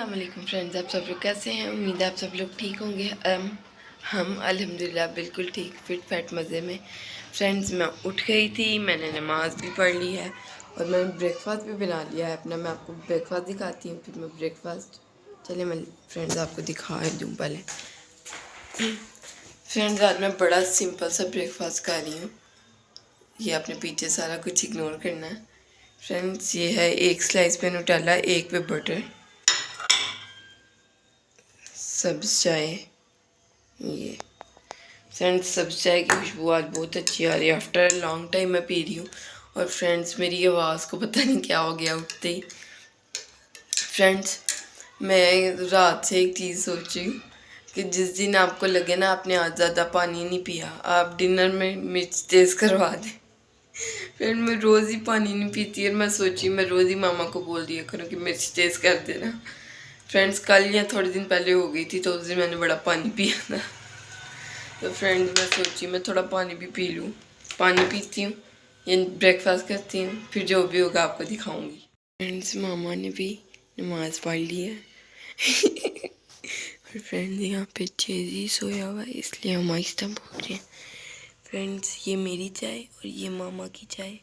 अस्सलाम वालेकुम फ्रेंड्स, आप सब लोग कैसे हैं। उम्मीद है आप सब लोग ठीक होंगे। हम अल्हम्दुलिल्लाह बिल्कुल ठीक, फिट फैट मज़े में। फ्रेंड्स, मैं उठ गई थी, मैंने नमाज़ भी पढ़ ली है और मैंने ब्रेकफास्ट भी बना लिया है अपना। मैं आपको ब्रेकफास्ट दिखाती हूँ, फिर मैं ब्रेकफास्ट चले मैं फ्रेंड्स आपको दिखा दूँ पहले। फ्रेंड्स, आज मैं बड़ा सिंपल सा ब्रेकफास्ट कर रही हूँ। ये अपने पीछे सारा कुछ इग्नोर करना है। फ्रेंड्स, ये है एक स्लाइस पे न्यूटेला, एक पे बटर, सब्ज़ चाय। ये फ्रेंड्स, सब्ज़ चाय की खुशबू आज बहुत अच्छी आ रही है। आफ्टर लॉन्ग टाइम मैं पी रही हूँ। और फ्रेंड्स, मेरी आवाज़ को पता नहीं क्या हो गया उठते ही। फ्रेंड्स, मैं रात से एक चीज़ सोची कि जिस दिन आपको लगे ना आपने आज ज़्यादा पानी नहीं पिया, आप डिनर में मिर्च तेज़ करवा दें। फिर मैं रोज़ ही पानी नहीं पीती और मैं सोची मैं रोज़ ही मामा को बोल दिया करूँ कि मिर्च तेज़ कर देना। फ्रेंड्स, कल या थोड़े दिन पहले हो गई थी तो उस दिन मैंने बड़ा पानी पिया था। तो फ्रेंड्स, मैं सोची मैं थोड़ा पानी भी पी लूँ। पानी पीती हूँ, ये ब्रेकफास्ट करती हूँ, फिर जो भी होगा आपको दिखाऊंगी। फ्रेंड्स, मामा ने भी नमाज़ पढ़ ली है। और फ्रेंड्स, यहाँ पे चेज़ी सोया हुआ है इसलिए हम आहिस्ता बोल रहे हैं। फ्रेंड्स, ये मेरी चाय और ये मामा की चाय।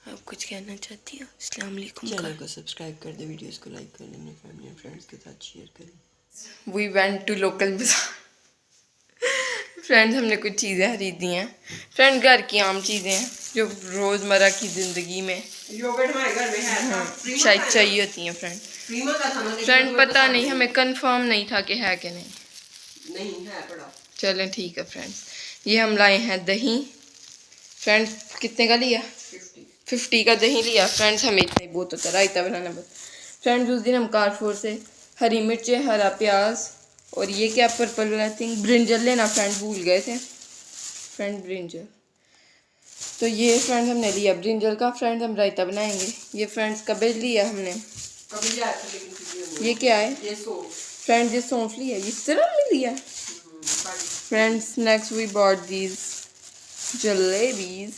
आप कुछ कहना चाहती हो? अस्सलाम वालेकुम। चैनल को सब्सक्राइब कर दें, वीडियोस को लाइक कर लें, फैमिली एंड फ्रेंड्स के साथ शेयर करें। वी वेंट टू लोकल बाजार। फ्रेंड्स, हमने कुछ चीज़ें खरीदी हैं। फ्रेंड, घर की आम चीज़ें हैं जो रोज़मर्रा की ज़िंदगी में योगर्ट हमारे घर में है, शायद चाहिए होती हैं। फ्रेंड, पता नहीं, हमें कंफर्म नहीं था कि है कि नहीं है पड़ा। चलें ठीक है फ्रेंड्स। ये हम लाए हैं दही। फ्रेंड, कितने का लिया? 50 का दही लिया। फ्रेंड्स, हमें इतना ही बहुत होता है रायता बनाना बस। फ्रेंड्स, उस दिन हम कारफोर से हरी मिर्चें, हरा प्याज और ये क्या पर्पल वाला थिंग, ब्रिंजल लेना फ्रेंड भूल गए थे। फ्रेंड, ब्रिंजल, तो ये फ्रेंड हमने लिया ब्रिंजल का। फ्रेंड, हम रायता बनाएंगे। ये फ्रेंड्स कबेज लिया हमने। ये क्या है? ये सौंफ। फ्रेंड्स, ये सौंफ लिया, इस तरह में लिया। Friends, next we bought these jalebis.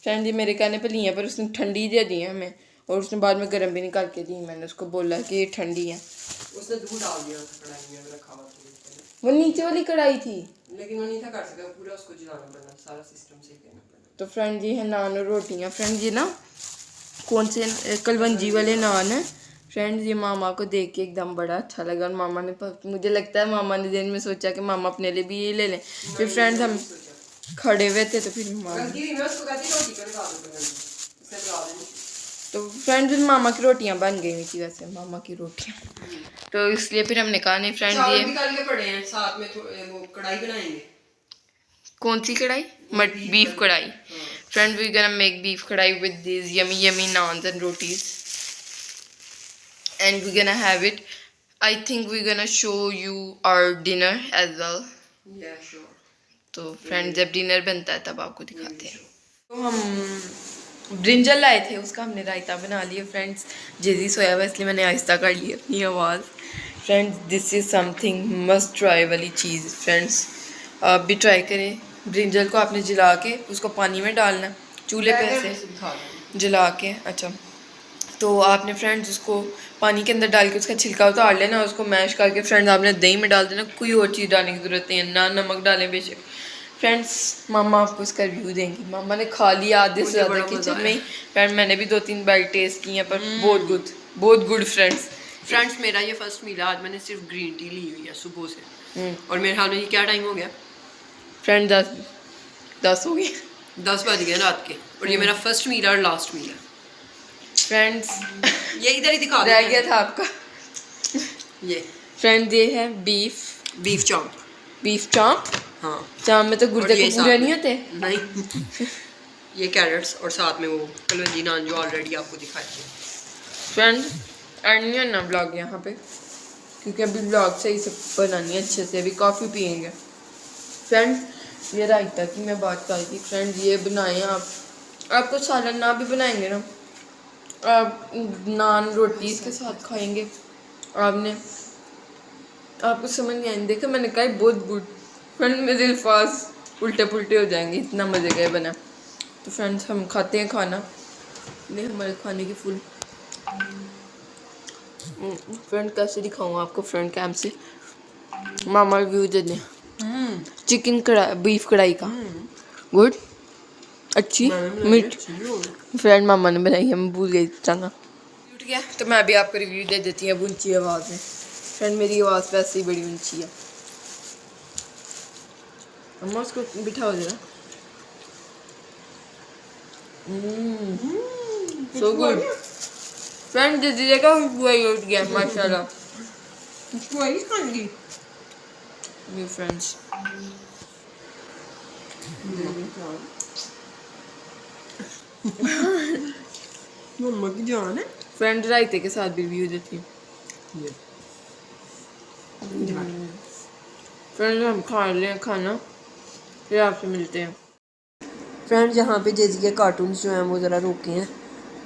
Friend, ये मेरे कहने पे ली है पर उसने ठंडी दे दी है हमें और उसने बाद में गर्म भी निकाल के दी। मैंने उसको बोला कि ये ठंडी है। उसने दूध डाल दिया कढ़ाई में रखा हुआ था, वो नीचे वाली कढ़ाई थी लेकिन वो नहीं था कर सकता, पूरा उसको जलाना पड़ना, सारा सिस्टम सही करना पड़ना। तो फ्रेंड, ये है नान और रोटियाँ। फ्रेंड, ये ना कौन से कलवंजी वाले नान है। फ्रेंड्स, ये मामा को देख के एकदम बड़ा अच्छा लगा और मामा ने, मुझे लगता है मामा ने दिन में सोचा कि मामा अपने लिए भी ये ले लें। फिर फ्रेंड्स, हम खड़े हुए थे तो फिर तो फ्रेंड्स मामा की रोटियां बन गई हुई थी, वैसे मामा की रोटियां, तो इसलिए फिर हमने कहा नहीं फ्रेंड्स ये निकाल के पड़े हैं, साथ में वो कढ़ाई बनाएंगे। कौन सी kadai? Beef kadai. Friends, we gonna make beef kadai with this yummy yummy naans and rotis and we gonna have it. I think we gonna show you our dinner as well. Yeah sure. तो फ्रेंड्स, जब डिनर बनता है तब आपको दिखाते हैं। तो हम ब्रिंजल लाए थे, उसका हमने रायता बना लिया। फ्रेंड्स, जेजी सोया हुआ इसलिए मैंने आहिस्ता कर ली अपनी आवाज़। Friends, this is something must try वाली चीज़। फ्रेंड्स, आप भी ट्राई करें। ब्रिंजल को आपने जला के उसको पानी में डालना, चूल्हे पे ऐसे जला के। अच्छा, तो आपने फ्रेंड्स उसको पानी के अंदर डाल के उसका छिलका उतार लेना, उसको मैश करके फ्रेंड्स आपने दही में डाल देना। कोई और चीज़ डालने की ज़रूरत नहीं है, ना नमक डालें बेशक। फ्रेंड्स, मामा आपको इसका रिव्यू देंगी। मामा ने खा लिया आधे से ज़्यादा किचन में। फ्रेंड, मैंने भी 2-3 बाइट टेस्ट की हैं पर बहुत गुड फ्रेंड्स, मेरा ये फर्स्ट मील है। आज मैंने सिर्फ ग्रीन टी ली हुई है सुबह से और मेरे ख्याल में ये क्या टाइम हो गया फ्रेंड? 10 हो गए, 10 बज गए रात के, और ये मेरा फर्स्ट मील और लास्ट मील है। फ्रेंड्स, ये इधर ही दिखा रह गया था आपका। ये फ्रेंड, ये है बीफ चॉप। हाँ, चाम में तो गुर्दे को पूरे नहीं होते। नहीं। ये कैरेट्स और साथ में वो कलवंजी नान जो ऑलरेडी आपको दिखाई थी। फ्रेंड, एंड ना ब्लॉग यहाँ पे, क्योंकि अभी ब्लॉग से ही सब बनानी है अच्छे से, अभी कॉफ़ी पियेंगे। फ्रेंड, ये रायता की मैं बात कर रही थी। फ्रेंड, ये बनाएं आप कुछ सालन ना भी बनाएंगे ना, आप नान रोटी इसके साथ खाएंगे, आपको समझ नहीं आएंगे। देखा, मैंने कहा बहुत गुड। फ्रेंड, मेरे अल्फाज उल्टे पुल्टे हो जाएंगे, इतना मज़े का बना। तो फ्रेंड्स, हम खाते हैं खाना। नहीं, हमारे खाने की फुल फ्रंट कैसे दिखाऊँ आपको फ्रंट कैम से? मामा रिव्यू दे दें। चिकन कढ़ाई, बीफ कढ़ाई का गुड, अच्छी मीठ। फ्रेंड मामा ने बनाई है, मैं भूल गई बताना। उठ गया तो मैं भी आपको रिव्यू दे देती हूँ ऊंची आवाज़ में। फ्रेंड मेरी आवाज़ वैसे ही बड़ी ऊंची है। अम्मा उसको बिठाओ जरा। सो गुड फ्रेंड, दीदी का खुशबू ही उठ गया माशाल्लाह। ये फ्रेंड्स मम्मा की जान है। फ्रेंड रायते के साथ भी रिव्यू देती हूँ। फ्रेंड हम खा लें खाना, फिर आपसे मिलते हैं। फ्रेंड्स यहाँ पे जेजी के कार्टून्स जो हैं वो ज़रा रोके हैं,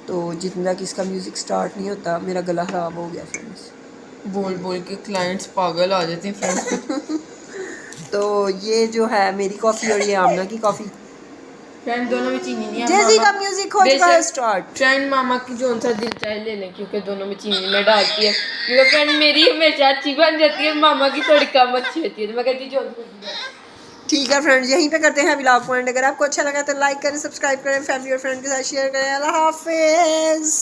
तो जितना कि इसका म्यूज़िक स्टार्ट नहीं होता मेरा गला ख़राब हो गया फ्रेंड्स। बोल बोल के क्लाइंट्स पागल आ जाते हैं फ्रेंड्स। तो ये जो है मेरी कॉफ़ी और ये आमना की कॉफ़ी। फ्रेंड दोनों में चीनी नहीं है। जेजी का म्यूज़िक हो चुका है स्टार्ट। फ्रेंड मामा की जो सा दिल चाहे ले लें, क्योंकि दोनों में चीनी मैं डालती है, क्योंकि फ्रेंड मेरी हमेशा अच्छी बन जाती है, मामा की थोड़ी कम अच्छी होती है, तो मैं कहती जो ठीक है फ्रेंड्स, यहीं पे करते हैं व्लॉग को एंड। अगर आपको अच्छा लगा तो लाइक करें, सब्सक्राइब करें, फैमिली और फ्रेंड के साथ शेयर करें। अल्लाह हाफिज़।